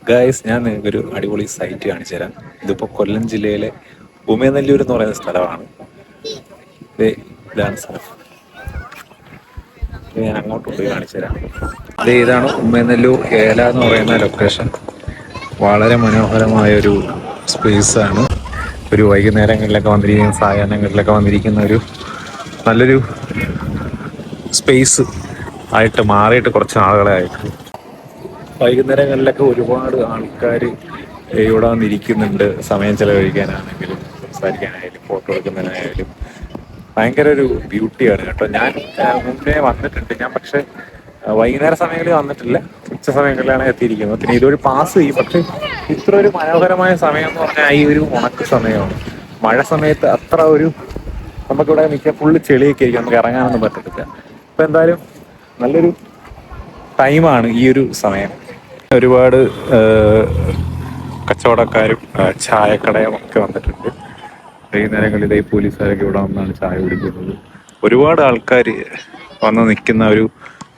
Guys, ഞാൻ നിങ്ങൾക്ക് ഒരു അടിപൊളി സൈറ്റ് കാണിച്ചു തരാം. ഇതിപ്പോൾ കൊല്ലം ജില്ലയിലെ ഉമയനെല്ലൂർ എന്ന് പറയുന്ന സ്ഥലമാണ്. ഇതാണ് സ്ഥലം. ഞാൻ അങ്ങോട്ട് പോയി കാണിച്ചു തരാം. ഇതാണ് ഉമയനെല്ലൂർ ഏല എന്ന് പറയുന്ന ലൊക്കേഷൻ. വളരെ മനോഹരമായൊരു സ്പേസാണ്. ഒരു വൈകുന്നേരങ്ങളിലൊക്കെ വന്നിരിക്കുന്ന സായാഹ്നങ്ങളിലൊക്കെ വന്നിരിക്കുന്ന ഒരു നല്ലൊരു സ്പേസ് ആയിട്ട് മാറിയിട്ട് കുറച്ച് നാളുകളെ ആയിട്ട്. വൈകുന്നേരങ്ങളിലൊക്കെ ഒരുപാട് ആൾക്കാർ ഇവിടെ വന്നിരിക്കുന്നുണ്ട്. സമയം ചെലവഴിക്കാനാണെങ്കിലും സംസാരിക്കാനായാലും ഫോട്ടോ എടുക്കുന്നതിനായാലും ഭയങ്കര ഒരു ബ്യൂട്ടിയാണ് കേട്ടോ. ഞാൻ മുന്നേ വന്നിട്ടുണ്ട്. ഞാൻ പക്ഷെ വൈകുന്നേര സമയങ്ങളിൽ വന്നിട്ടില്ല, ഉച്ച സമയങ്ങളിലാണ് എത്തിയിരിക്കുന്നത്. പിന്നെ ഇതൊരു പാസ് ചെയ്യും. പക്ഷെ ഇത്ര ഒരു മനോഹരമായ സമയം എന്ന് പറഞ്ഞാൽ ഈ ഒരു ഉണക്ക് സമയമാണ്. മഴ സമയത്ത് അത്ര ഒരു നമുക്കിവിടെ മിക്ക ഫുള്ള് ചെളിയൊക്കെ ആയിരിക്കും, നമുക്ക് ഇറങ്ങാനൊന്നും പറ്റത്തില്ല. ഇപ്പം എന്തായാലും നല്ലൊരു ടൈമാണ് ഈ ഒരു സമയം. ഒരുപാട് കച്ചവടക്കാരും ചായക്കടയും ഒക്കെ വന്നിട്ടുണ്ട്. വൈകുന്നേരങ്ങളിൽ ഈ പോലീസുകാരൊക്കെ ഇവിടെ വന്നാണ് ചായ കുടിക്കുന്നത്. ഒരുപാട് ആൾക്കാർ വന്ന് നിൽക്കുന്ന ഒരു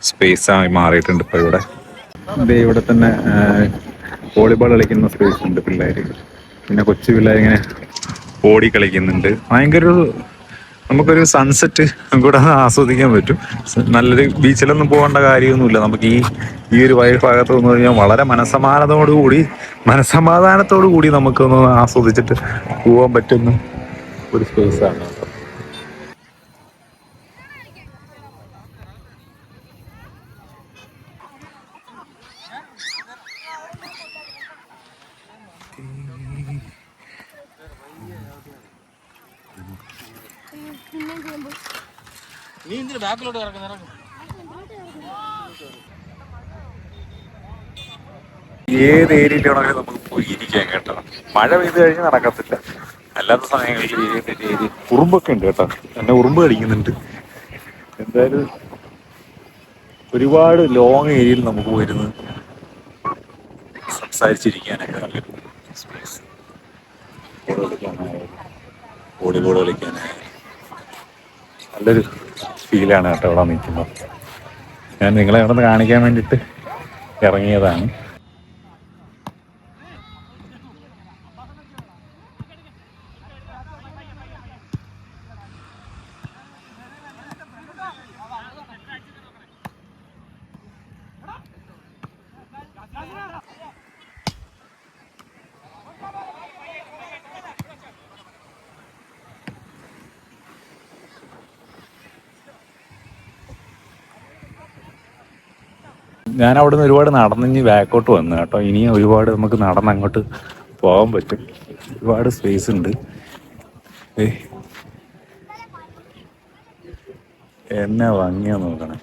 സ്പേസായി മാറിയിട്ടുണ്ട് ഇപ്പോൾ ഇവിടെ. ഇവിടെ തന്നെ വോളിബോൾ കളിക്കുന്ന സ്പേസ് ഉണ്ട് പിള്ളേർ. പിന്നെ കൊച്ചു പിള്ളേരിങ്ങനെ ഓടി കളിക്കുന്നുണ്ട്. ഭയങ്കര നമുക്കൊരു സൺസെറ്റ് കൂടെ ആസ്വദിക്കാൻ പറ്റും. നല്ലൊരു ബീച്ചിലൊന്നും പോകേണ്ട കാര്യമൊന്നുമില്ല. നമുക്ക് ഈ ഒരു ഭാഗത്ത് വന്നു കഴിഞ്ഞാൽ വളരെ മനസമാധാനത്തോടു കൂടി നമുക്കൊന്ന് ആസ്വദിച്ചിട്ട് പോകാൻ പറ്റുന്ന ഒരു സ്പേസാണ്. ഏത് ഏരിയയിലാണെങ്കിലും നമുക്ക് പോയി ഇരിക്കാം കേട്ടോ. മഴ പെയ്ത് കഴിഞ്ഞാൽ നടക്കത്തില്ല. അല്ലാത്ത സമയങ്ങളിൽ ഏത് ഏരിയ ഉറുമ്പൊക്കെ ഉണ്ട് കേട്ടോ. എന്നെ ഉറുമ്പ് കടിക്കുന്നുണ്ട്. എന്തായാലും ഒരുപാട് ലോങ് ഏരിയയിൽ നമുക്ക് പോയിരുന്ന് സംസാരിച്ചിരിക്കാനൊക്കെ നല്ലൊരു സ്പേസ്. ഫോട്ടോ എടുക്കാനായാലും വോളിബോൾ കളിക്കാനായാലും നല്ലൊരു ഫീലാണ് കേട്ടോ ഇവിടെ നിൽക്കുന്നത്. ഞാൻ നിങ്ങളെ ഇവിടെ നിന്ന് കാണിക്കാൻ വേണ്ടിയിട്ട് ഇറങ്ങിയതാണ്. ഞാൻ അവിടെ നിന്ന് ഒരുപാട് നടന്നിഞ്ഞ് ബാക്കോട്ട് വന്നു കേട്ടോ. ഇനിയും ഒരുപാട് നമുക്ക് നടന്ന് അങ്ങോട്ട് പോകാൻ പറ്റും. ഒരുപാട് സ്പേസ് ഉണ്ട്. എന്നാ ഭംഗിയാ നോക്കണേ.